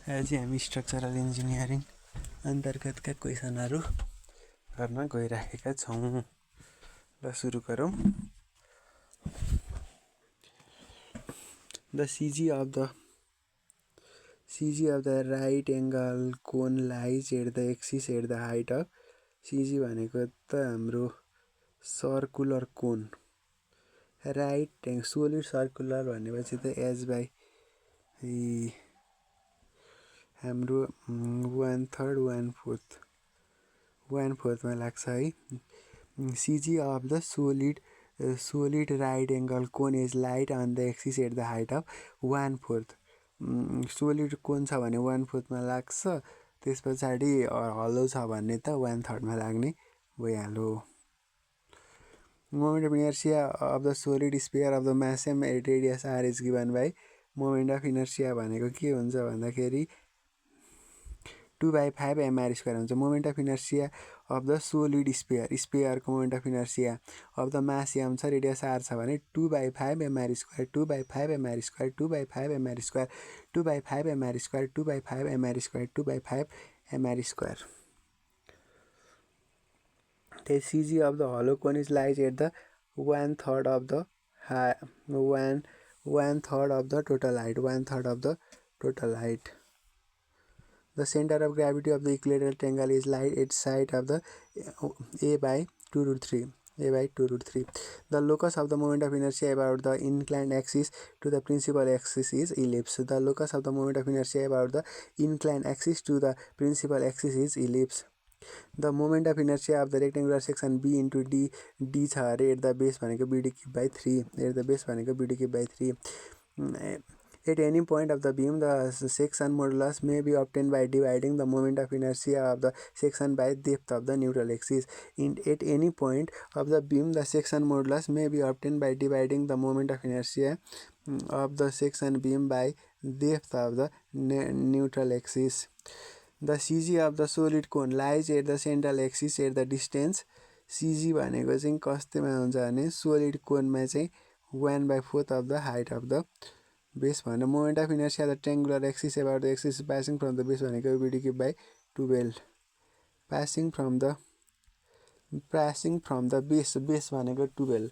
आज हामी structural engineering अन्तर्गतका क्वेसनहरू गर्न गइराखेका छौँ। ल सुरु गरौँ। The CG of the right angle cone lies at the axis at the height of CG भनेको त हाम्रो circular cone right solid circular भनेपछि त एज बाई हाम्रो 1/3 1/4 मा लाग्छ है। CG of the solid right angle cone is light on the axis at the height of 1/4 solid कोन छ भने 1/4 मा लाग्छ, त्यस पछाडि हलो छ भने त 1/3 मा लाग्ने भइहाल्यो। Moment of inertia of the solid sphere of the mass m at radius r is given by moment of inertia भनेको के हुन्छ भन्दाखेरि 2/5 mr² हुन्छ। Moment of inertia of the solid स्पेयरको moment of inertia of the mass m छ, radius r छ भने 2/5 mr², 2/5 mr², 2/5 mr², 2/5 mr², 2/5 mr², 2/5 mr²। The CG of the hollow cone is lies at the 1/3 of the total height, 1/3 of the total height. The center of gravity of the equilateral triangle is lies at side of the a/2√3. The locus of the moment of inertia about the inclined axis to the principal axis is ellipse. The locus of the moment of inertia about the inclined axis to the principal axis is ellipse. The moment of inertia of the rectangular section B into D छ अरे at the base भनेको BD cube by 3, at the base भनेको BD cube by 3. At any point of the beam, the section modulus may be obtained by dividing the moment of inertia of the section by depth of the neutral axis. At any point of the beam, the section modulus may be obtained by dividing the moment of inertia of the section beam by depth of the neutral axis. The CG of the solid cone lies at the central axis at the distance CG भनेको चाहिँ कस्तोमा हुन्छ भने solid कोनमा चाहिँ 1/4 of the height of the base भने moment of inertia the triangular axis about the axis passing from the base भनेको BD cube by 12 passing from the base भनेको 12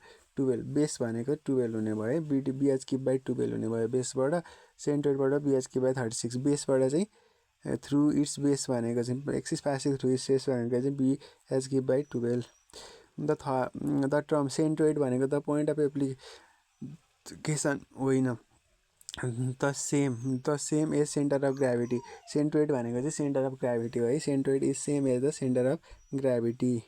base भनेको 12 हुने भयो, BH cube by 12 हुने भयो बेसबाट, सेन्टरबाट BH cube by 36 बेसबाट चाहिँ through its base भनेको चाहिँ axis passing through its base भनेको चाहिँ BH cube by 12. The term centroid भनेको त पोइन्ट अफ एप्लिकेसन होइन, the same as centre of gravity. Centroid भनेको चाहिँ सेन्टर अफ ग्राभिटी हो है। Centroid is same as the centre of gravity.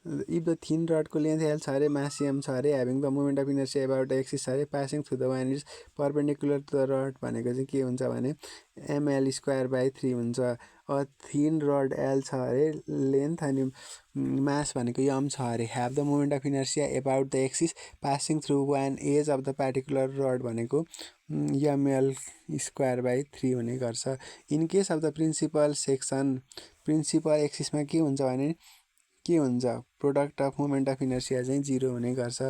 If the thin rod को length L छ अरे, mass m छ अरे, having the moment of inertia about the axis छ अरे, passing through the one is perpendicular to the rod भनेको चाहिँ के हुन्छ भने ml²/3 हुन्छ। थिन रड L छ अरे, लेन्थ अनि मास भनेको m छ अरे, have the moment of inertia about the axis passing through one edge of the particular rod भनेको ml²/3 हुने गर्छ। In case of the principal एक्सिसमा के हुन्छ भने के हुन्छ product of moment of inertia चाहिँ 0 हुने गर्छ।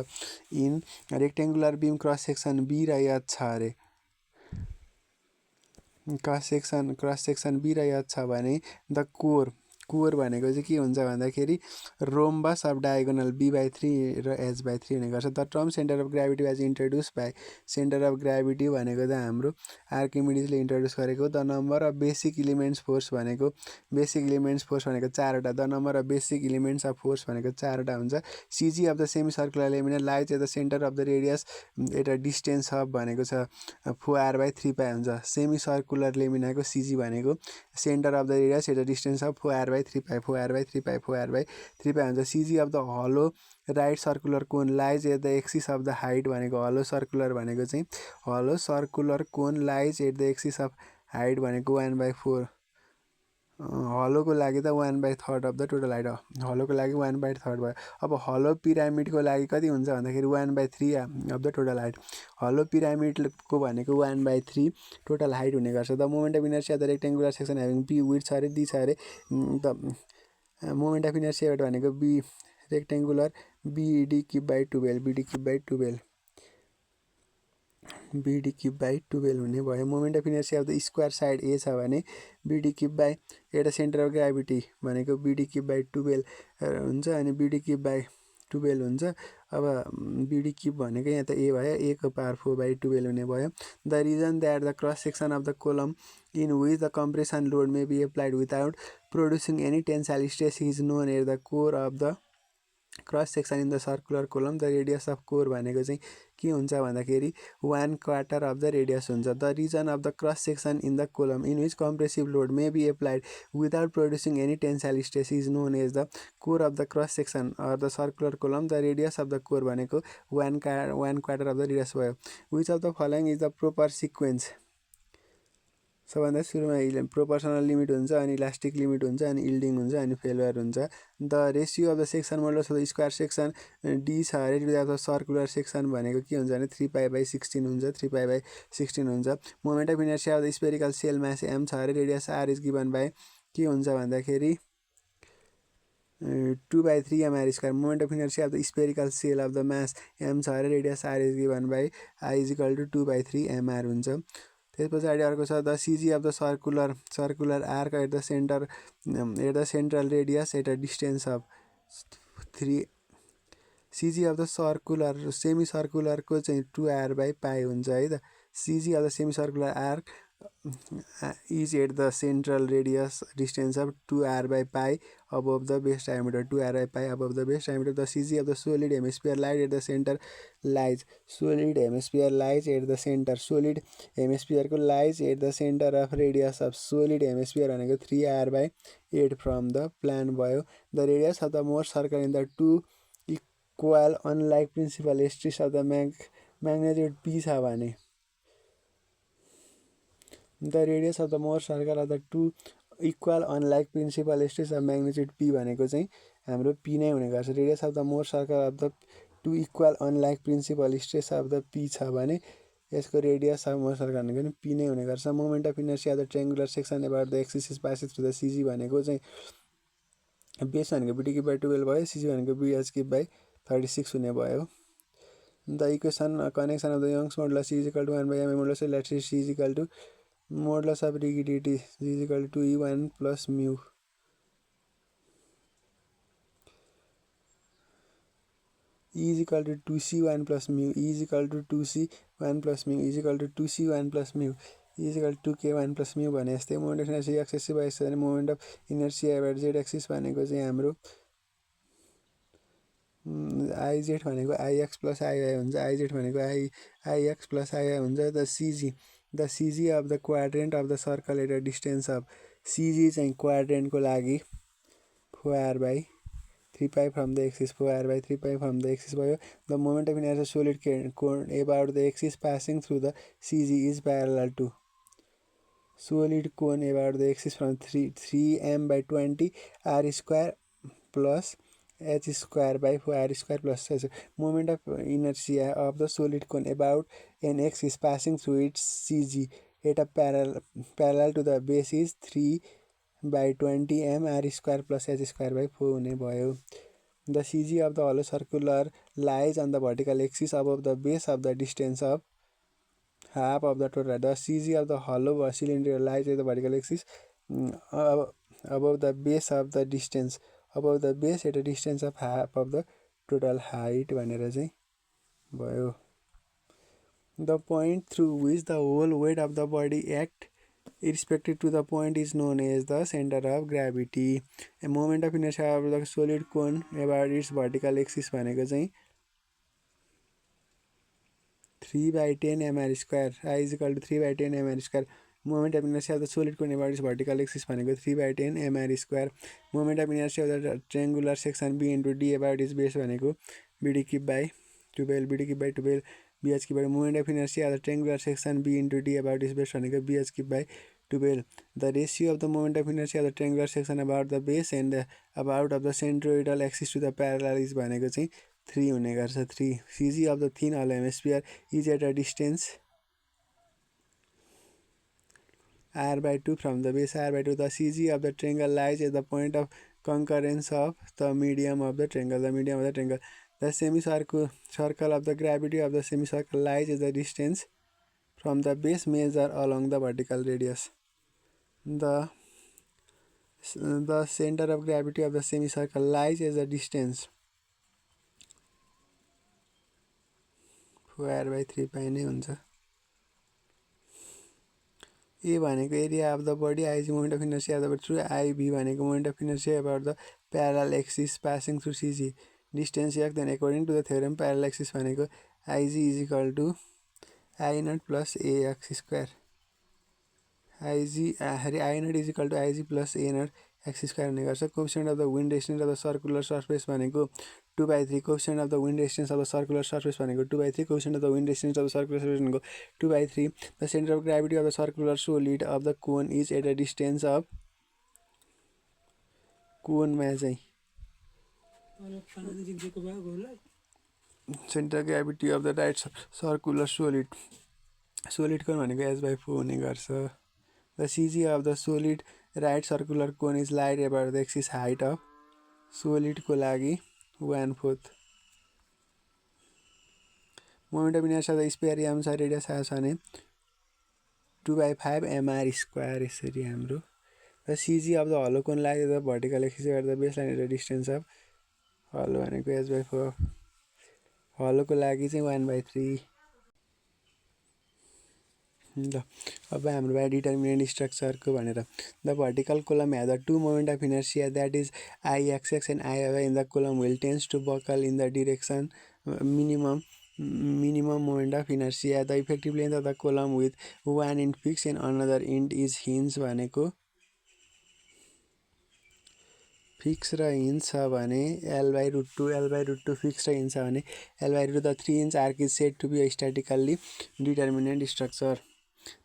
In rectangular beam cross section B र एच छ अरे, क्रस सेक्सन बी र एच छ भने द कोर भनेको चाहिँ के हुन्छ भन्दाखेरि रोम्बस अफ डायगोनल B/3 र H/3 हुने गर्छ। The term centre of gravity was introduce by centre of gravity भनेको त हाम्रो आर्किमिडिजले इन्ट्रोड्युस गरेको। The number of basic elements force भनेको 4वटा, the number of basic elements of force भनेको 4वटा हुन्छ। CG of the semi circular lamina lies at the centre of the radius at a distance of भनेको छ 4r/3π हुन्छ। Semi circular लेमिनाको CG भनेको centre of the radius at the distance of 4r/3π हुन्छ। CG of the hollow right circular cone lies at the axis of the height भनेको hollow circular cone lies at the axis of height भनेको 1/4। हलोको लागि त 1/3 of the total height हो, हलोको लागि 1/3 भयो। अब हलो पिरामिडको लागि कति हुन्छ भन्दाखेरि 1/3 of the total height. Hollow पिरामिडको भनेको 1/3 टोटल हाइट हुने गर्छ। The moment of inertia the rectangular section having B width छ अरे, डी छ अरे, द मोमेन्ट अफ इनर्सिया भनेको B rectangular BD cube by 12 BD cube by 12 हुने भयो। Moment of inertia of the square side A छ भने BD cube by एउटा सेन्टर अफ ग्राभिटी भनेको BD क्युब बाई 12 हुन्छ अनि BD क्युब बाई 12 हुन्छ। अब BD क्युब भनेको यहाँ त ए भयो, ए को पावर 4 बाई 12 हुने भयो। The reason that the cross section of the column in which the compression load may be applied without producing any tensile stress is known as the core of the cross section in the circular column. The radius of core भनेको चाहिँ के हुन्छ भन्दाखेरि 1/4 of the radius हुन्छ। The reason of the cross section in the column in which compressive load may be applied without producing any tensile stress is known as the core of the cross section or the circular column. The radius of the core भनेको 1/4 of the radius भयो। Which of the following is the proper sequence. सबभन्दा सुरुमा proportional limit हुन्छ अनि elastic limit हुन्छ अनि इल्डिङ हुन्छ अनि फेलुयर हुन्छ। The ratio of the section modulus of the square section D छ अरे अफ द सर्कुलर सेक्सन भनेको के हुन्छ भने 3π/16 हुन्छ, 3π/16 हुन्छ। Moment of inertia of the spherical shell mass M छ अरे radius R is given by के हुन्छ भन्दाखेरि 2/3 mr²। Moment of inertia of the spherical shell of the mass M छ अरे radius R is given by I is equal to 2/3 mr हुन्छ। त्यस पछाडि अर्को छ the CG of the circular arc at the central radius at a distance of 3। CG of the circular semi सर्कुलरको चाहिँ 2r/π हुन्छ है त। CG of the semi circular arc is at the central radius distance of 2r/π above the base diameter, 2r/π above the base diameter. The CG of the solid hemisphere lies at the center lies. Solid hemisphere lies at the center. Solid hemisphere को lies at the center of radius of solid hemisphere भनेको 3r/8 from the plan भयो। The radius of the Morse circle in the two equal unlike principal axes of the magnitude p छ भने the radius of the Morse circle of the two equal unlike principal axis of magnitude P भनेको चाहिँ हाम्रो P नै हुने गर्छ। Radius of the Mohr circle of the two equal unlike principal stress of the P छ भने यसको radius of more circle भनेको नि पी नै हुने गर्छ। Moment of inertia of the triangular section about the axis is passing through the CG भनेको चाहिँ बेस भनेको BD क्युब बाई 12 भयो, सिजी भनेको BH क्युब बाई 36 हुने भयो। The equation connection of the Young's modulus is equal to 1/m modulus electricity is equal to modulus of rigidity is equal to E1 plus mu. E is equal to 2C1 plus mu. E is equal to 2C1 plus mu. E is equal to 2C1 plus mu. E is equal to K1 plus mu भने जस्तै moment of inertia axis by छ भने moment of inertia about Z axis भनेको चाहिँ हाम्रो IZ भनेको IX plus IY हुन्छ। IZ भनेको आइएक्स प्लस आइवाई हुन्छ। The CG of the quadrant of the circle at a distance of CG चाहिँ क्वाड्रेन्टको लागि 4r/3π from the axis 4r/3π from the axis भयो। The moment of inertia solid cone about the axis passing through the CG is parallel to solid cone about the axis from 3m/20 r² plus h²/4r² plus h. Moment of inertia of the solid cone about an axis passing through its CG at a parallel to the base is 3/20 m r² plus h²/4 हुने भयो। The CG of the hollow circular lies on the vertical axis above the base of the distance of half of the total. The CG of the hollow cylinder lies at the vertical axis above the base of the distance above the base at a distance of half of the total height भनेर चाहिँ भयो। The point through which the whole weight of the body act irrespective to the point is known as the center of gravity. A moment of inertia of the solid cone about its vertical axis भनेको चाहिँ 3/10 mr². I is equal to 3/10 mr². Moment of inertia of the solid cone about its vertical axis भनेको 3/10 mr². Moment of inertia of the triangular section B into D about its base भनेको BD cube by 12 BD cube by 12 BH cube by moment of inertia of the triangular section B into D about its base भनेको BH cube by 12. The ratio of the moment of inertia of the triangular section about the base and about of the centroidal axis to the parallel is भनेको चाहिँ 3 हुने गर्छ। 3 CG of the thin hollow hemisphere is at a distance r/2 from the base r/2. The CG of the triangle lies at the point of concurrence of the medium of the triangle. The medium of the triangle. The semicircle of the gravity of the semicircle lies at the distance from the base measure along the vertical radius. The center of gravity of the semicircle lies as a distance 4/3 पाइ नै हुन्छ। A भनेको area of the body, I is moment of inertia of the body through I, भी भनेको moment of inertia about the parallel axis passing through CG distance एक। Then according to the theorem parallel axis भनेको IG is equal to I naught plus AX square. I naught is equal to IG plus A naught X square हुने गर्छ। Coefficient of the wind resistance of the circular surface भनेको 2/3। Coefficient of the wind resistance of the circular surface भनेको 2/3। Coefficient of the wind resistance of the circular surface भनेको 2/3। The centre of gravity of the circular solid of the cone is at a distance of कोनमा चाहिँ centre of gravity of the right circular solid cone भनेको h/4 हुने गर्छ। The CG of the solid right circular cone is light about the axis height of सोलिडको लागि 1/4। Moment of inertia of the sphere अनुसार radius आएको छ भने 2/5 mr square यसरी हाम्रो। The CG of the hollow cone light the vertical axis about the base line at the distance of hollow भनेको h/4 हलोको लागि चाहिँ 1/3। ल अब हाम्रो भयो डिटर्मिनेन्ट स्ट्रक्चरको भनेर। The vertical column has the two moment of inertia that is IXX and IY in the column will tends to buckle in the direction minimum moment of inertia. The effective length of the column with one end fixed and another end is hinge भनेको fix र hinge छ भने L/√2 L/√2 fix र hinge छ भने L/√2 the 3-inch arc is said to be a statically determinate structure.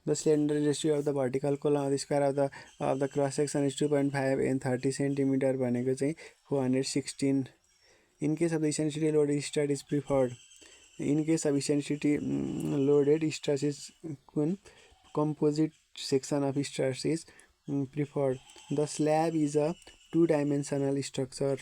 The slender ratio of the vertical column of the square of the cross section is 2.5 and 30 cm भनेको चाहिँ 416. In case of the eccentricity loaded strut is preferred. In case of eccentricity loaded strut is composite section of strut is preferred. The slab is a two-dimensional structure.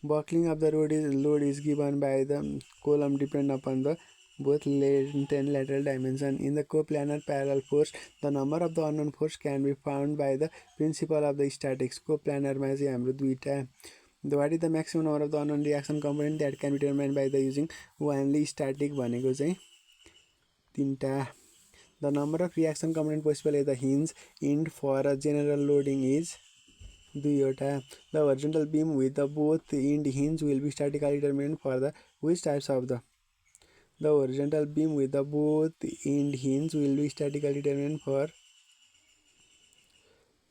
Buckling of the load is given by the column depend upon the both length and lateral dimension. In the coplanar parallel force, the number of the unknown force can be found by the principle of the statics. Coplanar मा चाहिँ हाम्रो दुईटा. What is the maximum number of the unknown reaction component that can be determined by the using only static भनेको चाहिँ तीनटा. The number of reaction component possible at the hinge end for a general loading is दुईवटा. The horizontal beam with the both end hinge will be statically determined for the which types of the horizontal beam with the both end hinge will be statically determined for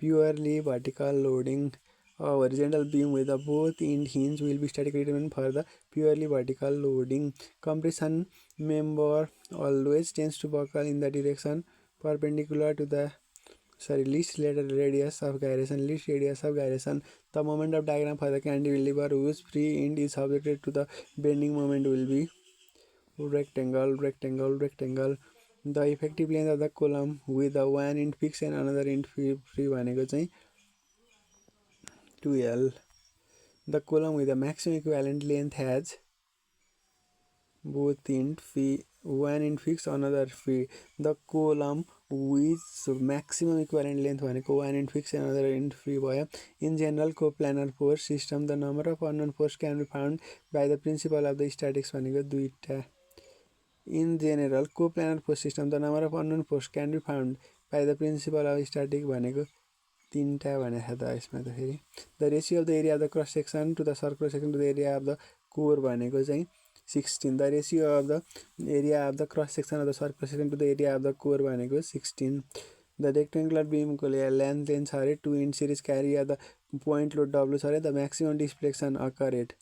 purely vertical loading. A horizontal beam with the both end hinge will be statically determined for the purely vertical loading. Compression member always tends to buckle in the direction perpendicular to the least radius of gyration. The moment of diagram for the cantilever whose free end is subjected to the bending moment will be rectangle. The effective length of the column with the one end fixed and another end free भनेको चाहिँ 2L. The column with the maximum equivalent length has both end free, one end fixed, another free. The column with maximum equivalent length भनेको one end fixed and another end free भयो. In general coplanar force system, the number of unknown force can be found by the principle of the statics भनेको दुईटा. In general coplanar force system, the number of unknown force can be found by the principle of static भनेको तीनटा भनेको त यसमा त फेरि. The ratio of the area of the cross section to the circular section to the area of the core भनेको चाहिँ 16. The ratio of the area of the cross section of the circular section to the area of the core भनेको 16. The rectangular beam को length छ अरे 2 end series carry the point load W छ अरे. The maximum deflection occur at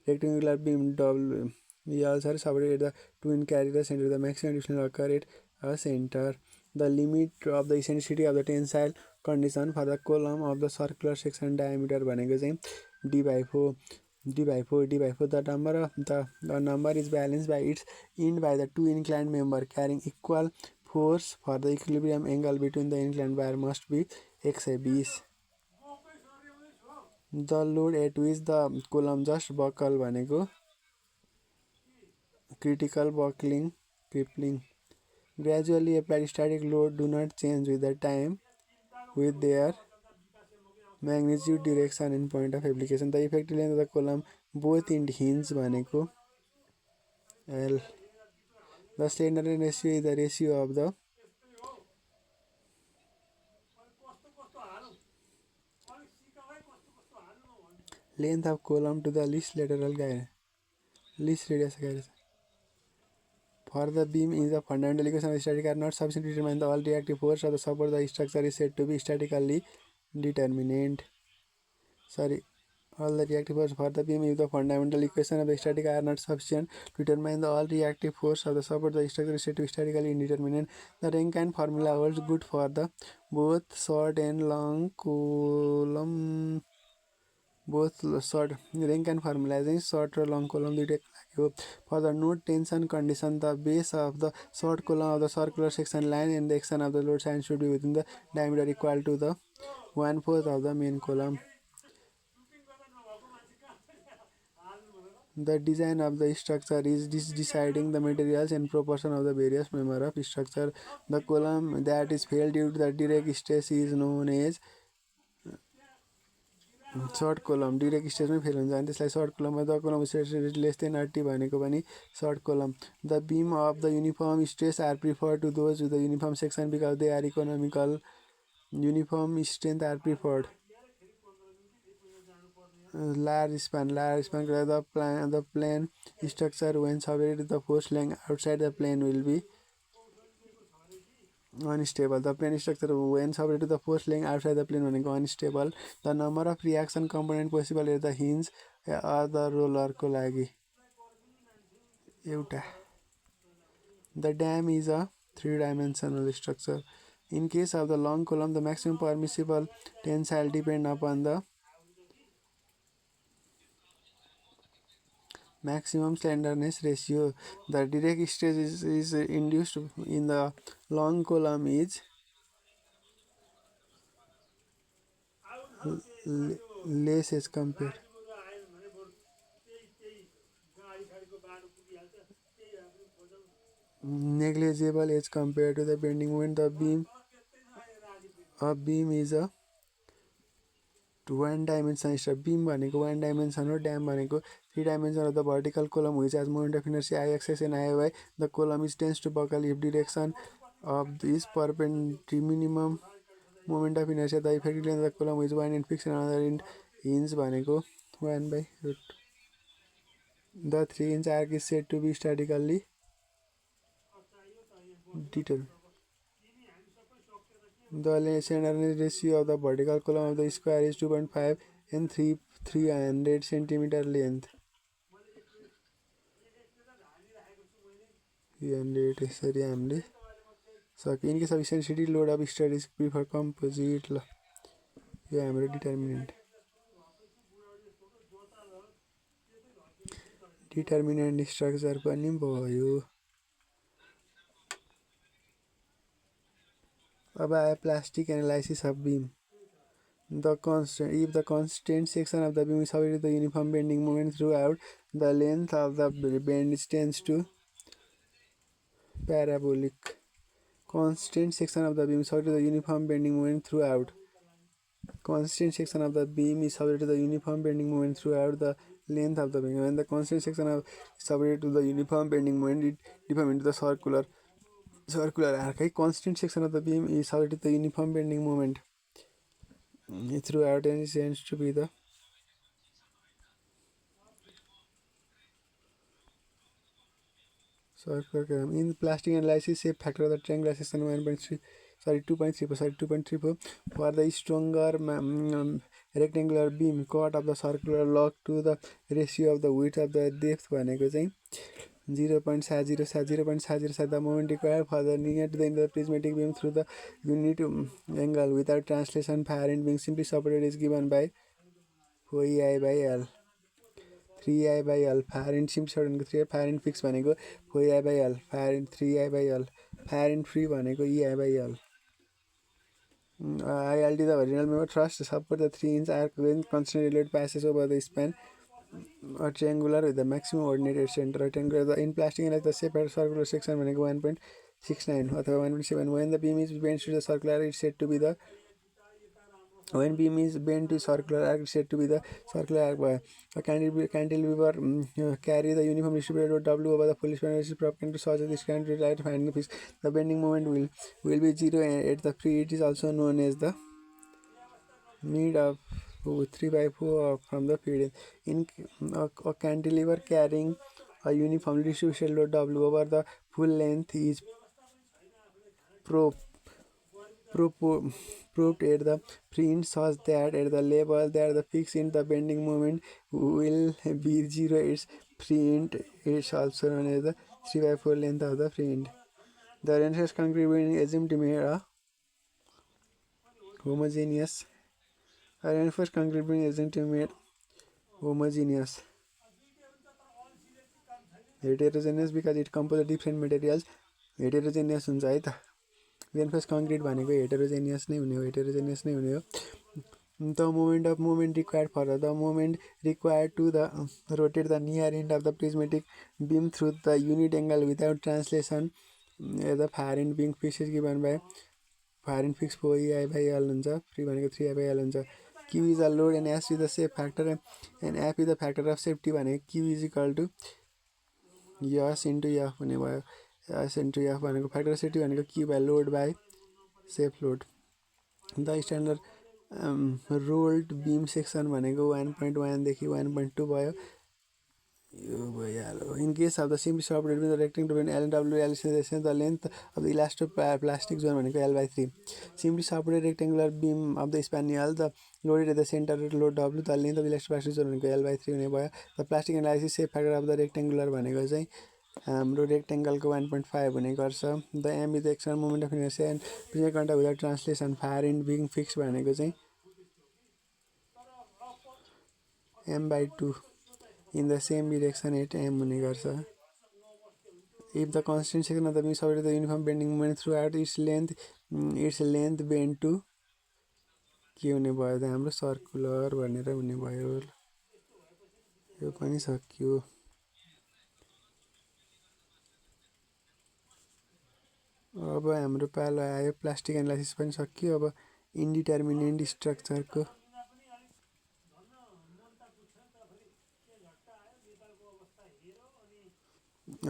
rectangular beam W छ अरे supported at the 2 end carry the center. The maximum deflection occur at a center. The limit of the eccentricity of the tensile condition for the column of the circular section diameter भनेको चाहिँ d/4. The number is balanced by its end by the two inclined member carrying equal force. For the equilibrium angle between the inclined bar must be 120. The load at which the column just buckle भनेको critical buckling crippling. Gradually applied static load do not change with the time with their magnitude, direction and point of application. The effective length of the column both in hinge भनेको L. The slenderness ratio is the ratio of the length of column to the least lateral guide, least radius guide. For the beam is a fundamental equation of static are not sufficient to determine the all reactive force of the support. The structure is said to be statically determinate. All the reactive force for the beam is the fundamental equation of the static are not sufficient to determine the all reactive force of the support. The structure is said to be statically indeterminate. The Rankine formula holds good for the both short and long column. Rankine formula चाहिँ short र long column दुईटैको लागि हो. For the node tension condition, the base of the short column of the circular section line and the action of the load sign should be within the diameter equal to the 1/4 of the main column. The design of the structure is deciding the materials and proportion of the various members of structure. The column that is failed due to the direct stress is known as short column. Direct stressमै fail हुन्छ अनि त्यसलाई short column. The column stress is less than RT भनेको पनि short column. The beam of the uniform stress are preferred to those with the uniform section because they are economical. Uniform strength are preferred. Large span the plane structure when separated the force laying outside the plane will be unstable. The plane structure when separated the force laying outside the plane भनेको unstable. The number of reaction component possible at the hinge or the roller को लागि एउटा. The dam is a three-dimensional structure. In case of the long column, the maximum permissible tensile depend upon the maximum slenderness ratio. The direct stress is induced in the long column is less as compared negligible as compared to the bending moment. The beam is a one dimension structure. Beam भनेको one dimension हो. Dam भनेको three dimension of the vertical column which has moment of inertia I-axis and I-y. The column is tends to buckle if direction of this perpendicular minimum moment of inertia. The effective length of the column is 1 and fixed another in hinge भनेको 1/√. The 3-inch arc is said to be statically determined. The slenderness ratio of the vertical column of the square is 2.5 and 300 centimeter length. 300 यसरी हामीले सक्यो. In case of eccentricity load of studies prefer composite. ल यो हाम्रो determinant. Determinant structure पनि भयो. अब आयो plastic analysis of beam. If the constant section of the beam is subject to the uniform bending moment throughout, the length of the bend tends to parabolic. Constant section of the beam is subject to the uniform bending moment throughout. Constant section of the beam is subject to the uniform bending moment throughout the length of the beam. When the constant section is subject to the uniform bending moment, it deforms into the circular arc. Constant section of the beam is subject to the uniform bending moment throughout and it tends to be the circular. In plastic analysis, shape factor of the triangular section 2.34. For the stronger rectangular beam, cut of the circular log to the ratio of the width of the depth भनेको चाहिँ 0.07. The moment required for the linear to the end of the prismatic beam through the unit angle without translation fire and being simply separated is given by 4EI/L. 3I/L. Fire and simply shortened 3I. Fire and fixed भनेको 4EI/L. Fire and 3I/L. Fire and free भनेको EI/L. ILD the original member thrust support the 3-inch arc when constant load passes over the span. A triangular with the maximum ordinate center. Rectangular in plastic analysis the shape of circular section भनेको 1.6 1.69 अथवा 1.7. When the beam is bent to the circular arc, it's said to be the when beam is bent to circular arc, it's said to be the circular arc भयो. A cantilever carry the uniform distributed load W over the full span prop can to such this cantilever light finding the fix. The bending moment will be 0 at the free. It is also known as the mid of 3/4 from the feed. In a cantilever carrying a uniformly distributed load W over the full length is proved at the print such that at the level that the fixed in the bending moment will be 0. Its print is also known as the 3/4 length of the print. The reinforced concrete being assumed to be a homogeneous. A reinforced concrete being assumed to be homogeneous. Heterogeneous because it composes different materials. Heterogeneous हुन्छ है त. Reinforced concrete भनेको heterogeneous नै हुने हो. The moment required for the moment required to the rotate the near end of the prismatic beam through the unit angle without translation. The far end being fixed is given by far end fixed for EI by L हुन्छ. Free भनेको 3I by L हुन्छ. Q is the load and S is the shape factor and F is the factor of safety भनेको Q is equal to S into F हुने भयो. S into F भनेको factor of safety भनेको Q by load by safe load. The standard rolled beam section भनेको 1.1 देखि 1.2 भयो. यो भइहाल्यो. In case of the simply operated with the rectangle between L and W, L is the length of the elastoplastic zone भनेको L/3. Simply operated rectangular beam of the span L, the loaded at the center load W, the length of the elastoplastic zone भनेको L/3 हुने भयो. The plastic analysis shape factor of the rectangular भनेको चाहिँ हाम्रो रेक्टेङ्गलको 1.5 हुने गर्छ. The M is the external moment of inertia and principal contact without translation far end being fix भनेको चाहिँ m/2 in the same direction at m हुने गर्छ. If the constant section of the beam supported the uniform bending moment throughout its length bend to के हुने भयो त हाम्रो circular भनेर हुने भयो. यो पनि सक्यो. अब हाम्रो पालो आयो प्लास्टिक एनालाइसिस पनि सकियो. अब इन्डिटर्मिनेन्ट स्ट्रक्चरको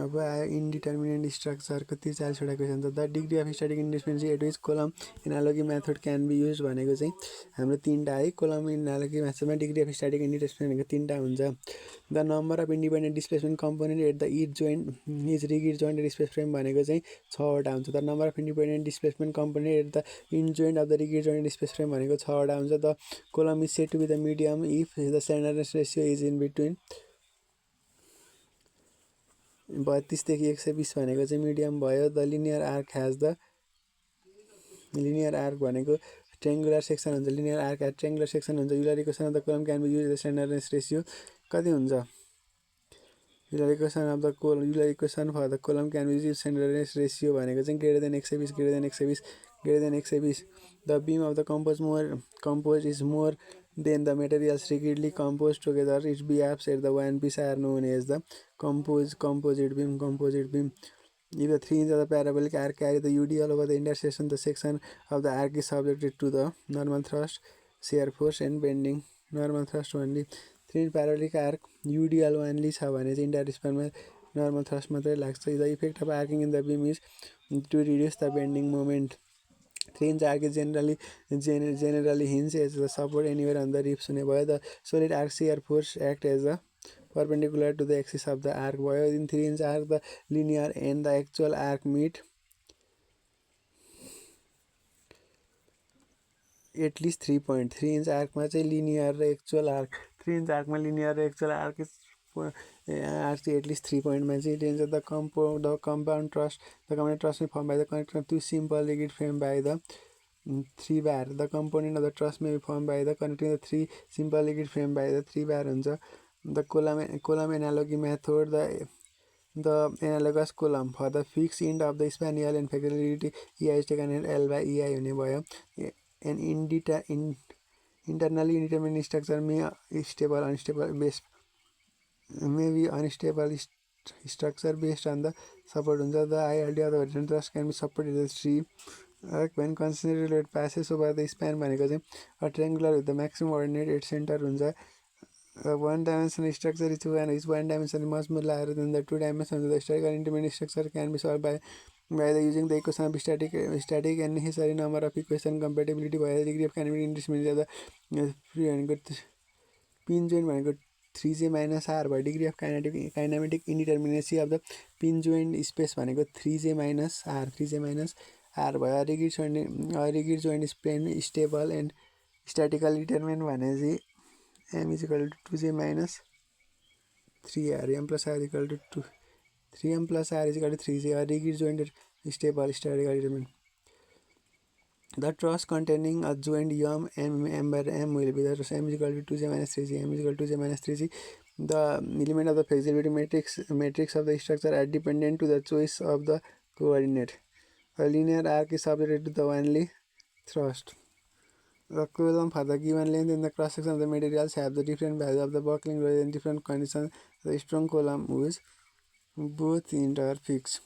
अब आयो इन्डिटर्मिनेन्ट स्ट्रक्चरको 43वटा क्वेसन छ. The degree of static independency at which column analogy method can be use भनेको चाहिँ हाम्रो 3टा है. कोलम एनालोगी मेथडमा डिग्री अफ स्ट्याटिक इन्डिपेन्डेन्स भनेको 3टा हुन्छ. The number of independent displacement component at the each joint is rigid joint displace frame भनेको चाहिँ 6वटा हुन्छ. The number of independent displacement component at the in joint of the rigid joint displace frame भनेको 6वटा हुन्छ. The column is said to be the medium if the slenderness ratio is in between 32 देखि 120 भनेको चाहिँ medium भयो. The linear arch has the linear arch भनेको triangular section हुन्छ. Linear arch at triangular section हुन्छ. Euler equation of the column can be use the slenderness ratio कति हुन्छ. Euler equation of the Euler equation for the column can be use स्ल्यान्डरनेस ratio भनेको चाहिँ greater than 120 greater than 120 greater than 120. The beam of the composed is more than the materials rigidly composed together. Its BFs at the one piece are known as the composite beam. If the 3 inches of the parabolic arc carry the UDL over the intersection, the section of the arc is subjected to the normal thrust, shear force and bending. Normal thrust only. 3 inch parabolic arc UDL only छ भने चाहिँ enter स्प्यानमा normal thrust मात्रै लाग्छ. The effect of arching in the beam is to reduce the bending moment. 3 inch arc is generally hinged as the support anywhere on the ribs हुने भयो. The solid arc shear force act as a perpendicular to the axis of the arc भयो. In 3 inch arc the linear and the actual arc meet at least 3 point. 3 inch arc मा चाहिँ linear र actual arc 3 inch arc मा linear र actual arc arc चाहिँ at least 3 पोइन्टमा चाहिँ range of the compound truss. The component truss may form by the connection of 2 simple rigid frame by the 3 bar. The component of the truss may be formed by the connecting the 3 simple rigid frame by the 3 bar हुन्छ. The column analogy method. The analogous column for the fixed end of the span L and facility EI is taken at L by EI हुने भयो. An internally indeterminate structure may be unstable structure based on the support हुन्छ the ILD of the horizontal thrust can be supported with tree when concentrated load passes over the span भनेको चाहिँ a triangular with the maximum coordinate at center हुन्छ one dimensional structure is one dimension much more larger than the two dimensions. The statical intermediate structure can be solved by the using the equation of static and necessary number of equation compatibility by the degree of kinetic independence of the free and good pin joint भनेको 3j minus r by degree of kinematic indeterminacy of the pin joint space भनेको 3j minus r भयो rigid joint is plane stable and statically determined भने चाहिँ m is equal to 2j minus 3r m plus r is equal to 2 3m plus r is equal to 3j or rigid joint stable statically determined. The truss containing a joint m by m will be the truss m is equal to 2j minus 3j m is equal to 2j minus 3j. The element of the flexibility matrix of the structure are dependent to the choice of the coordinate. A linear arc is subject to the only thrust. The column for the given length in the cross section of the materials have the different value of the buckling load in different conditions. The strong column is both interfixed.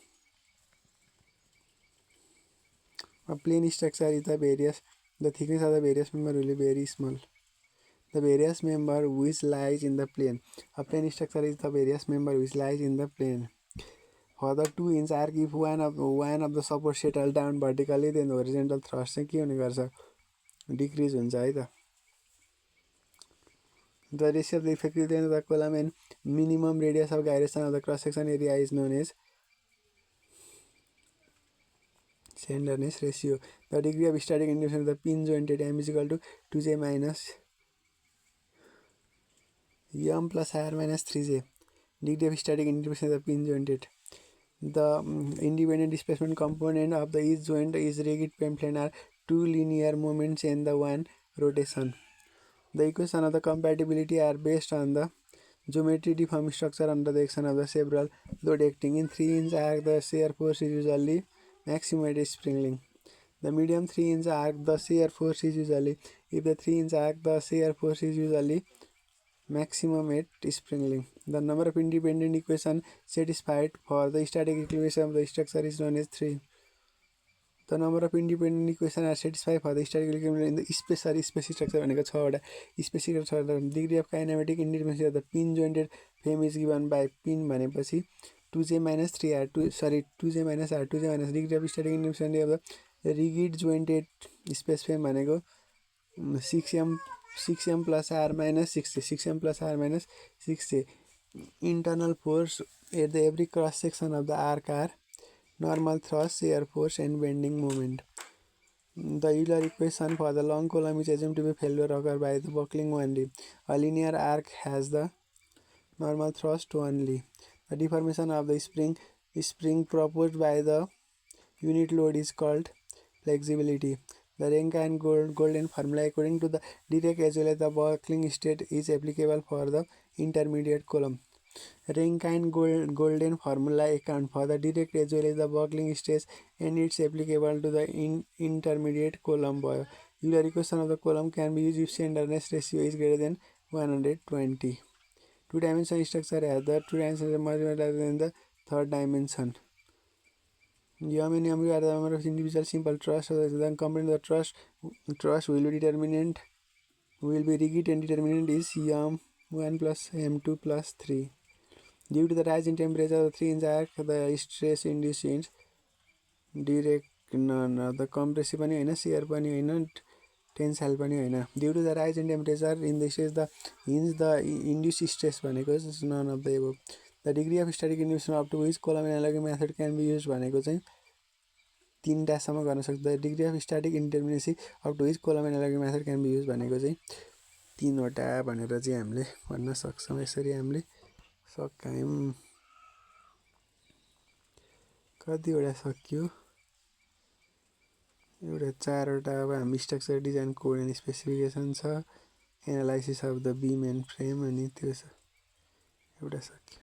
A plane structure is the thickness of the various member will be very small. The various member which lies in the plane. A plane structure is the various member which lies in the plane. For the 2-inch arc, if one of the support settle down vertically, then the horizontal thrust चाहिँ के हुने गर्छ decrease हुन्छ है त. The ratio of the effective length of the column and minimum radius of gyration of the cross section area is known as slenderness ratio. The degree of static independence of the pin jointed m is equal to 2j minus m plus r minus 3j. Degree of static independence of the pin jointed. The independent displacement component of the each joint is rigid plane are two linear moments and the one rotation. The equation of the compatibility are based on the geometry deformed structure under the action of the several load acting. In 3-inch arc, the shear force is usually maximum at spring length. The medium 3-inch arc, the shear force is usually, if the 3-inch arc, the shear force is usually maximum at spring length. The number of independent equations satisfied for the static equilibrium of the structure is known as 3. The number of independent equations are satisfied for the static equilibrium in the specific structure भनेको 6 वटा specific structure. Degree of kinematic independence of the pin jointed frame is given by pin भनेपछि 2j minus 3r 2j minus r 2j minus degree of static independence of the rigid jointed space frame भनेको 6m plus r minus 6m plus r minus 6j. Internal force at the every cross section of the arc are normal thrust, shear force and bending moment. The Euler equation for the long column is assumed to be failure occur by the buckling only. A linear arc has the normal thrust only. The deformation of the spring proposed by the unit load is called flexibility. The Rankine-Golden formula according to the Dirac as well as the buckling state is applicable for the intermediate column. Rankine-Golden formula account for the Dirac as well as the buckling state and it's applicable to the intermediate column. Euler equation of the column can be used if slenderness ratio is greater than 120. Two-dimensional structure has the two dimensions much larger than the third dimension. M and M are the number of individual simple truss. Then comparing the truss will be determinant will be rigid and determinant is m1 plus m2 plus 3. Due to the rise in temperature of the 3-inch arc, the stress induced in direct the compressive पनि हैन shear पनि हैन tensile पनि हैन. Due to the rise in temperature in the stress the induced stress भनेको is none of the above. The degree of static independence up to which column analogy method can be used भनेको चाहिँ 3 टासम्म गर्न सक्छ. The degree of static indeterminacy up to which column analogy method can be used भनेको चाहिँ 3 वटा भनेर चाहिँ हामीले भन्न सक्छौं. यसरी हामीले सकायौं. कति वटा सक्यो? एउटा 4 वटा. अब हामी structure design code and specification छ, analysis of the beam and frame अनि त्यो छ एउटा सक्यो.